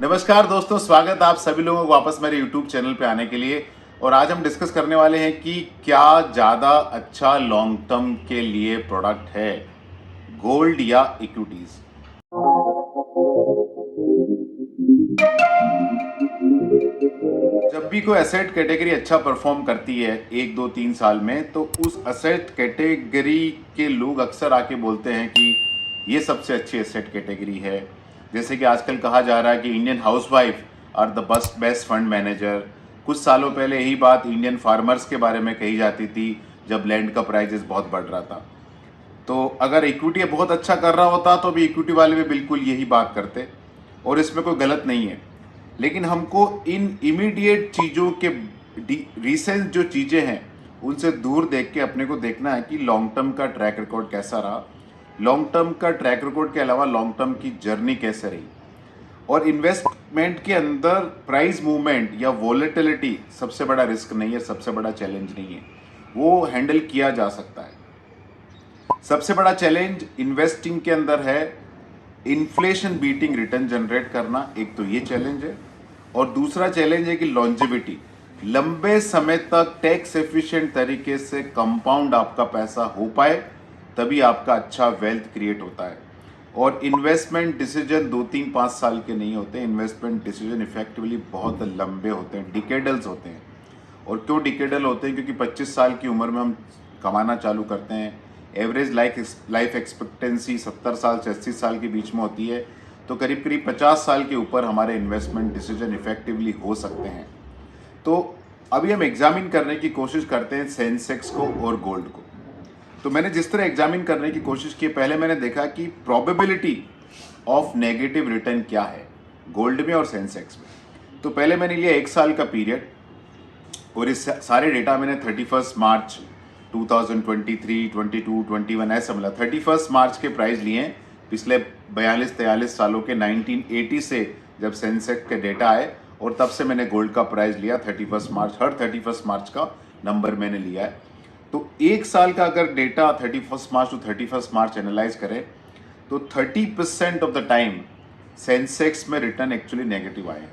नमस्कार दोस्तों, स्वागत आप सभी लोगों को वापस मेरे YouTube चैनल पे आने के लिए। और आज हम डिस्कस करने वाले हैं कि क्या ज़्यादा अच्छा लॉन्ग टर्म के लिए प्रोडक्ट है, गोल्ड या इक्विटीज। जब भी कोई एसेट कैटेगरी अच्छा परफॉर्म करती है 1 2 3 साल में, तो उस एसेट कैटेगरी के लोग अक्सर आके बोलते हैं कि ये सबसे अच्छी एसेट कैटेगरी है। जैसे कि आजकल कहा जा रहा है कि Indian housewife are the best fund manager. कुछ सालों पहले यही बात इंडियन फार्मर्स के बारे में कही जाती थी जब लैंड का प्राइजेस बहुत बढ़ रहा था। तो अगर इक्विटी बहुत अच्छा कर रहा होता तो भी इक्विटी वाले भी बिल्कुल यही बात करते, और इसमें कोई गलत नहीं है। लेकिन हमको इन इमीडिएट चीज़ों के रिसेंट जो चीज़ें हैं उनसे दूर देख के अपने को देखना है कि लॉन्ग टर्म का ट्रैक रिकॉर्ड कैसा रहा, लॉन्ग टर्म का ट्रैक रिकॉर्ड के अलावा लॉन्ग टर्म की जर्नी कैसे रही। और इन्वेस्टमेंट के अंदर प्राइस मूवमेंट या वॉलेटिलिटी सबसे बड़ा रिस्क नहीं है, सबसे बड़ा चैलेंज नहीं है, वो हैंडल किया जा सकता है। सबसे बड़ा चैलेंज इन्वेस्टिंग के अंदर है इन्फ्लेशन बीटिंग रिटर्न जनरेट करना। एक तो ये चैलेंज है, और दूसरा चैलेंज है कि लॉन्जिविटी, लंबे समय तक टैक्स एफिशिएंट तरीके से कंपाउंड आपका पैसा हो पाए, तभी आपका अच्छा वेल्थ क्रिएट होता है। और इन्वेस्टमेंट डिसीजन 2 3 5 साल के नहीं होते, इन्वेस्टमेंट डिसीजन इफेक्टिवली बहुत लंबे होते हैं, डिकेडल्स होते हैं। और क्यों डिकेडल होते हैं? क्योंकि 25 साल की उम्र में हम कमाना चालू करते हैं। एवरेज लाइफ एक्सपेक्टेंसी 70 साल से 80 साल के बीच में होती है। तो करीब करीब 50 साल के ऊपर हमारे इन्वेस्टमेंट डिसीजन इफेक्टिवली हो सकते हैं। तो अभी हम एग्जामिन करने की कोशिश करते हैं सेंसेक्स को और गोल्ड को। तो मैंने जिस तरह एग्जामिन करने की कोशिश की, पहले मैंने देखा कि प्रोबेबिलिटी ऑफ नेगेटिव रिटर्न क्या है गोल्ड में और सेंसेक्स में। तो पहले मैंने लिया 1 साल का पीरियड, और इस सारे डेटा मैंने 31 मार्च 2023, 22, 21 ऐसा मिला। 31 मार्च के प्राइस लिए पिछले 42-43 सालों के 1980 से जब सेंसेक्स के डेटा आए, और तब से मैंने गोल्ड का प्राइस लिया 31 मार्च। हर 31 मार्च का नंबर मैंने लिया है। तो 1 साल का अगर डेटा 31 मार्च टू 31 मार्च एनालाइज करें, तो 30% ऑफ द टाइम सेंसेक्स में रिटर्न एक्चुअली नेगेटिव आए हैं।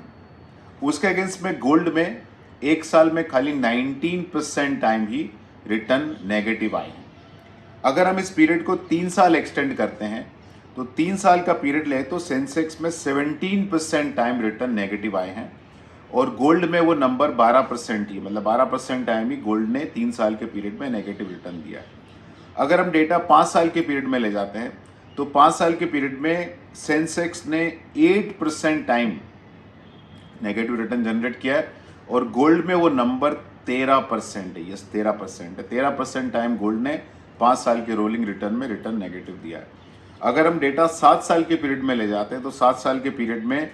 उसके अगेंस्ट में गोल्ड में 1 साल में खाली 19% टाइम ही रिटर्न नेगेटिव आए हैं। अगर हम इस पीरियड को 3 साल एक्सटेंड करते हैं, तो 3 साल का पीरियड ले तो सेंसेक्स में 17% टाइम रिटर्न नेगेटिव आए हैं, और गोल्ड में वो नंबर 12% ही, मतलब 12% टाइम ही गोल्ड ने 3 साल के पीरियड में नेगेटिव रिटर्न दिया है। अगर हम डेटा 5 साल के पीरियड में ले जाते हैं, तो 5 साल के पीरियड में सेंसेक्स ने 8% टाइम नेगेटिव रिटर्न जनरेट किया है, और गोल्ड में वो नंबर 13% है। यस, 13% है। 13% टाइम गोल्ड ने 5 साल के रोलिंग रिटर्न में रिटर्न नेगेटिव दिया है। अगर हम डेटा 7 साल के पीरियड में ले जाते हैं, तो 7 साल के पीरियड में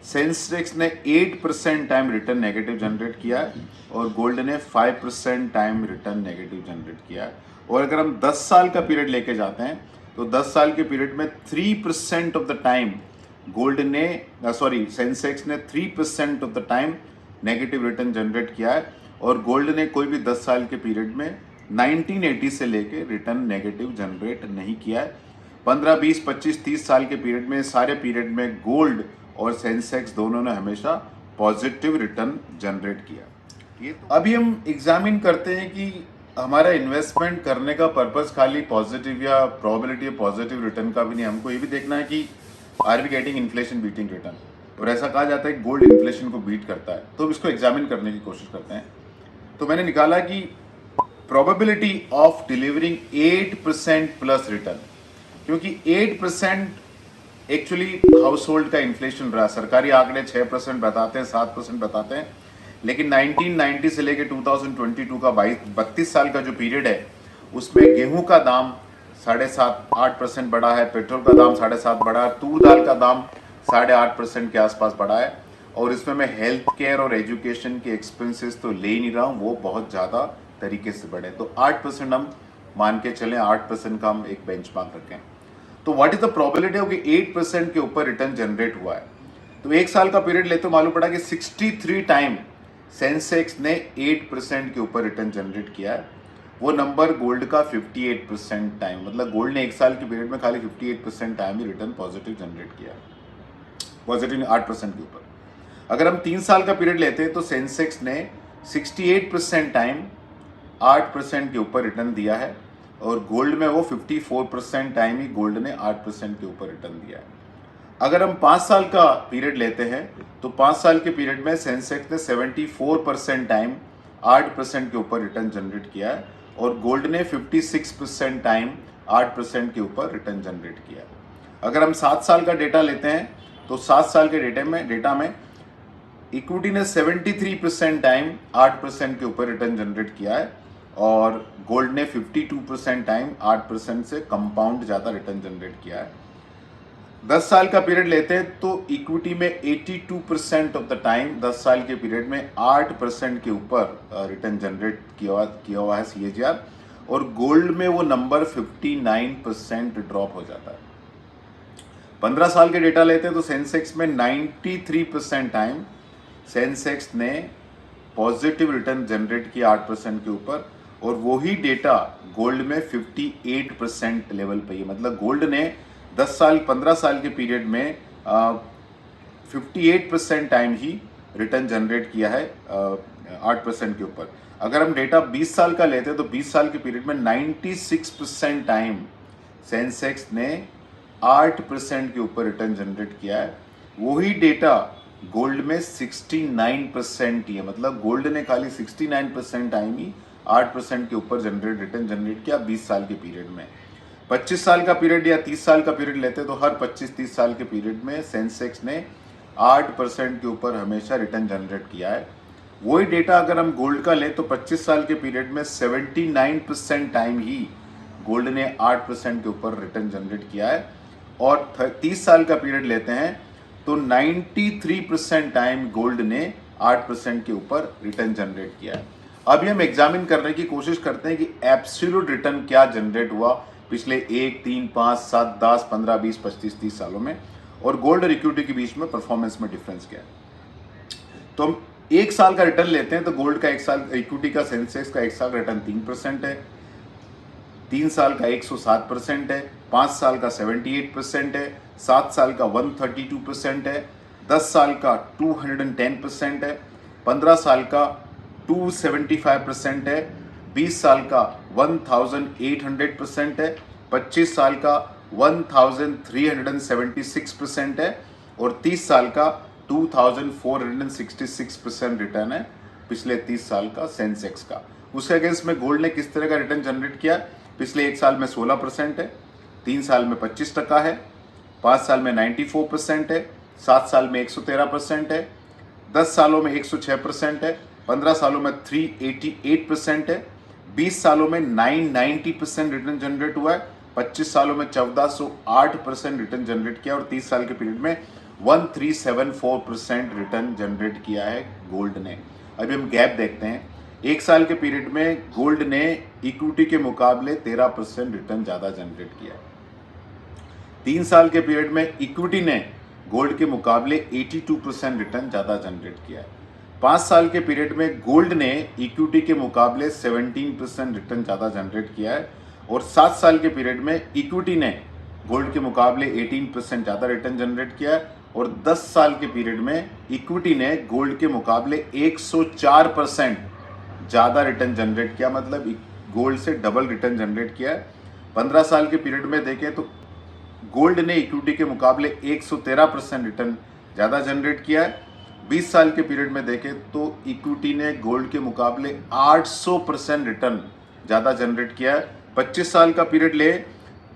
सेंसेक्स ने 8% टाइम रिटर्न नेगेटिव जनरेट किया है, और गोल्ड ने 5% टाइम रिटर्न नेगेटिव जनरेट किया है। और अगर हम 10 साल का पीरियड लेके जाते हैं, तो 10 साल के पीरियड में 3% ऑफ द टाइम गोल्ड ने सेंसेक्स ने 3% of the time negative return generate किया है, और गोल्ड ने कोई भी 10 साल के पीरियड में 1980 से लेके रिटर्न नेगेटिव जनरेट नहीं किया है। 15, 20, 25, 30 साल के पीरियड में, सारे पीरियड में गोल्ड और सेंसेक्स दोनों ने हमेशा पॉजिटिव रिटर्न जनरेट किया। ये तो अभी हम एग्जामिन करते हैं कि हमारा इन्वेस्टमेंट करने का पर्पस खाली पॉजिटिव या प्रोबेबिलिटी ऑफ पॉजिटिव रिटर्न का भी नहीं, हमको ये भी देखना है कि are we getting inflation beating return. और ऐसा कहा जाता है कि गोल्ड इन्फ्लेशन को बीट करता है, तो इसको एग्जामिन करने की कोशिश करते हैं। तो मैंने निकाला कि probability of delivering 8% plus return, क्योंकि 8% एक्चुअली हाउस होल्ड का इन्फ्लेशन रहा। सरकारी आंकड़े 6% बताते हैं, 7% बताते हैं, लेकिन 1990 से लेकर 2022 का 32 साल का जो पीरियड है, उसमें गेहूं का दाम 7.5-8% बढ़ा है, पेट्रोल का दाम 7.5 बढ़ा है, तूर दाल का दाम 8.5% के आसपास बढ़ा है। और इसमें मैं हेल्थ केयर और एजुकेशन के एक्सपेंसेस तो ले ही नहीं रहा हूँ, वो बहुत ज़्यादा तरीके से बढ़े। तो 8% हम मान के चलें, 8% का हम एक बेंचमार्क रखें। तो what is the probability of कि 8% के ऊपर रिटर्न जनरेट हुआ है? तो 1 साल का पीरियड ले तो मालूम पड़ा कि 63 टाइम सेंसेक्स ने 8% के ऊपर रिटर्न जनरेट किया है। वो नंबर गोल्ड का 58% टाइम, मतलब गोल्ड ने 1 साल के पीरियड में खाली 58% टाइम ही रिटर्न पॉजिटिव जनरेट किया है। पॉजिटिव 8% के ऊपर। अगर हम 3 साल का पीरियड लेते हैं तो सेंसेक्स ने 68% टाइम 8% के ऊपर रिटर्न दिया है, और गोल्ड में वो 54% टाइम ही गोल्ड ने 8% के ऊपर रिटर्न दिया है। अगर हम 5 साल का पीरियड लेते हैं तो 5 साल के पीरियड में सेंसेक्स ने 74% टाइम 8% के ऊपर रिटर्न जनरेट किया है, और गोल्ड ने 56% टाइम 8% के ऊपर रिटर्न जनरेट किया है। अगर हम 7 साल का डेटा लेते हैं तो 7 साल के डेटा में इक्विटी ने 73% टाइम 8% के ऊपर रिटर्न जनरेट किया है, और गोल्ड ने 52% टाइम 8% से कंपाउंड ज़्यादा रिटर्न जनरेट किया है। 10 साल का पीरियड लेते हैं तो इक्विटी में 82% ऑफ द टाइम 10 साल के पीरियड में 8% के ऊपर रिटर्न जनरेट किया हुआ है CAGR, और गोल्ड में वो नंबर 59% ड्रॉप हो जाता है। 15 साल के डेटा लेते हैं तो सेंसेक्स में 93% टाइम सेंसेक्स ने पॉजिटिव रिटर्न जनरेट किया 8% के ऊपर, और वही डेटा गोल्ड में 58% लेवल पे है। मतलब गोल्ड ने 15 साल के पीरियड में 58% टाइम ही रिटर्न जनरेट किया है 8% के ऊपर। अगर हम डेटा 20 साल का लेते हैं तो 20 साल के पीरियड में 96% टाइम सेंसेक्स ने 8% के ऊपर रिटर्न जनरेट किया है। वही डेटा गोल्ड में 69% ही है। मतलब गोल्ड ने खाली 69% टाइम ही 8% के ऊपर रिटर्न जनरेट किया 20 साल के पीरियड में। 25 साल का पीरियड या 30 साल का पीरियड लेते तो हर 25-30 साल के पीरियड में सेंसेक्स ने 8% के ऊपर हमेशा रिटर्न जनरेट किया है। वही डेटा अगर हम गोल्ड का ले तो 25 साल के पीरियड में 79% टाइम ही गोल्ड ने 8% के ऊपर रिटर्न जनरेट किया है, और 30 साल का पीरियड लेते हैं तो 93% टाइम गोल्ड ने 8% के ऊपर रिटर्न जनरेट किया है। अभी हम एग्जामिन करने की कोशिश करते हैं कि एब्सोल्यूट रिटर्न क्या जनरेट हुआ पिछले 1, 3, 5, 7, 10, 15, 20, 25, 30 सालों में, और गोल्ड और इक्विटी के बीच में परफॉर्मेंस में डिफरेंस क्या है। तो हम 1 साल का रिटर्न लेते हैं तो गोल्ड का 1 साल, इक्विटी का सेंसेक्स का 1 साल रिटर्न 3% है, 3 साल का 107% है, 5 साल का 78% है, 7 साल का 132% है, 10 साल का 210% है, 15 साल का 275% है, 20 साल का 1800% है, 25 साल का 1376% है, और 30 साल का 2466% रिटर्न है पिछले 30 साल का सेंसेक्स का। उसके अगेंस्ट में गोल्ड ने किस तरह का रिटर्न जनरेट किया? पिछले 1 साल में 16% है, 3 साल में 25% है, 5 साल में 94% है, 7 साल में 113% है, 10 सालों में 106% है, 15 सालों में 388% है, 20 सालों में 990% रिटर्न जनरेट हुआ है, 25 सालों में 1408% रिटर्न जनरेट किया, और 30 साल के पीरियड में 1374% रिटर्न जनरेट किया है गोल्ड ने। अभी हम गैप देखते हैं। 1 साल के पीरियड में गोल्ड ने इक्विटी के मुकाबले 13% रिटर्न ज़्यादा जनरेट किया है। 3 साल के पीरियड में इक्विटी ने गोल्ड के मुकाबले 82% रिटर्न ज़्यादा जनरेट किया है। 5 साल के पीरियड में गोल्ड ने इक्विटी के मुकाबले 17% रिटर्न ज़्यादा जनरेट किया है, और 7 साल के पीरियड में इक्विटी ने गोल्ड के मुकाबले 18% ज़्यादा रिटर्न जनरेट किया है, और 10 साल के पीरियड में इक्विटी ने गोल्ड के मुकाबले 104% ज़्यादा रिटर्न जनरेट किया। मतलब गोल्ड से डबल रिटर्न जनरेट किया है। 15 साल के पीरियड में देखें तो गोल्ड ने इक्विटी के मुकाबले 113% रिटर्न ज़्यादा जनरेट किया है। 20 साल के पीरियड में देखें तो इक्विटी ने गोल्ड के मुकाबले 800% रिटर्न ज़्यादा जनरेट किया है। 25 साल का पीरियड ले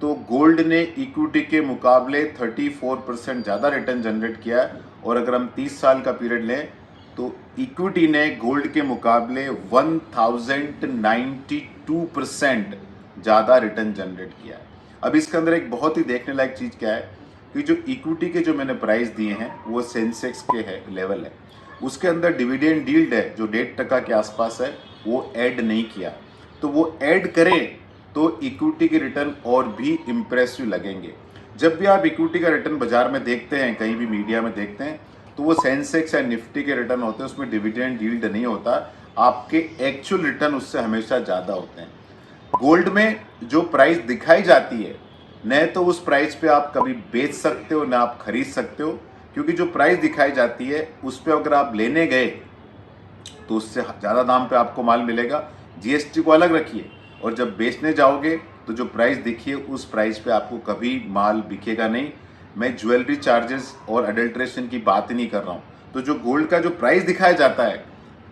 तो गोल्ड ने इक्विटी के मुकाबले 34% ज़्यादा रिटर्न जनरेट किया है, और अगर हम 30 साल का पीरियड लें तो इक्विटी ने गोल्ड के मुकाबले 1092% ज़्यादा रिटर्न जनरेट किया है। अब इसके अंदर एक बहुत ही देखने लायक चीज़ क्या है कि जो इक्विटी के जो मैंने प्राइस दिए हैं वो सेंसेक्स के है लेवल है, उसके अंदर डिविडेंड यील्ड है जो 1.5% के आसपास है, वो ऐड नहीं किया। तो वो ऐड करें तो इक्विटी के रिटर्न और भी इम्प्रेसिव लगेंगे। जब भी आप इक्विटी का रिटर्न बाजार में देखते हैं, कहीं भी मीडिया में देखते हैं, तो वो सेंसेक्स या निफ्टी के रिटर्न होते हैं, उसमें डिविडेंड यील्ड नहीं होता, आपके एक्चुअल रिटर्न उससे हमेशा ज़्यादा होते हैं। गोल्ड में जो प्राइस दिखाई जाती है, न तो उस प्राइस पे आप कभी बेच सकते हो न आप खरीद सकते हो, क्योंकि जो प्राइस दिखाई जाती है उस पर अगर आप लेने गए तो उससे ज़्यादा दाम पे आपको माल मिलेगा। जीएसटी को अलग रखिए, और जब बेचने जाओगे तो जो प्राइस दिखी है उस प्राइस पे आपको कभी माल बिकेगा नहीं। मैं ज्वेलरी चार्जेस और अडल्ट्रेशन की बात ही नहीं कर रहा हूँ। तो जो गोल्ड का जो प्राइस दिखाया जाता है,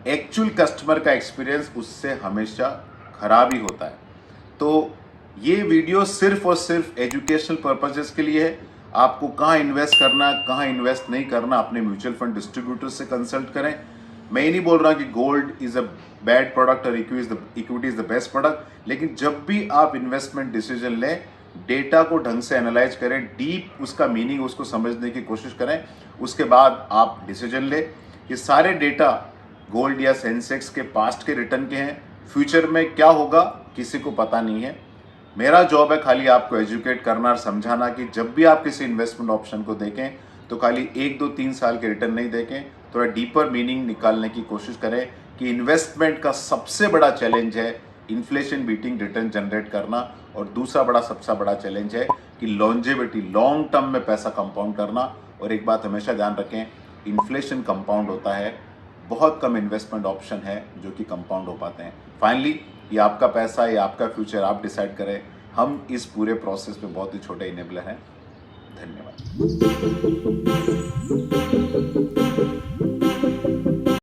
एक्चुअल कस्टमर का एक्सपीरियंस उससे हमेशा खराब ही होता है। तो ये वीडियो सिर्फ और सिर्फ एजुकेशनल पर्पजेस के लिए है। आपको कहाँ इन्वेस्ट करना, कहाँ इन्वेस्ट नहीं करना, अपने म्यूचुअल फंड डिस्ट्रीब्यूटर से कंसल्ट करें। मैं ये नहीं बोल रहा कि gold is a bad product और equity is the best product, लेकिन जब भी आप इन्वेस्टमेंट डिसीजन लें, डेटा को ढंग से एनालाइज करें, डीप उसका मीनिंग उसको समझने की कोशिश करें, उसके बाद आप डिसीजन लें। ये सारे डेटा गोल्ड या सेंसेक्स के पास्ट के रिटर्न के हैं, फ्यूचर में क्या होगा किसी को पता नहीं है। मेरा जॉब है खाली आपको एजुकेट करना और समझाना कि जब भी आप किसी इन्वेस्टमेंट ऑप्शन को देखें तो खाली 1 2 3 साल के रिटर्न नहीं देखें, थोड़ा डीपर मीनिंग निकालने की कोशिश करें कि इन्वेस्टमेंट का सबसे बड़ा चैलेंज है इन्फ्लेशन बीटिंग रिटर्न जनरेट करना, और दूसरा सबसे बड़ा चैलेंज है कि लॉन्जेविटी, लॉन्ग टर्म में पैसा कंपाउंड करना। और एक बात हमेशा ध्यान रखें, इन्फ्लेशन कंपाउंड होता है, बहुत कम इन्वेस्टमेंट ऑप्शन है जो कि कंपाउंड हो पाते हैं। फाइनली ये आपका पैसा, ये आपका फ्यूचर, आप डिसाइड करें। हम इस पूरे प्रोसेस में बहुत ही छोटे इनेबलर हैं। धन्यवाद।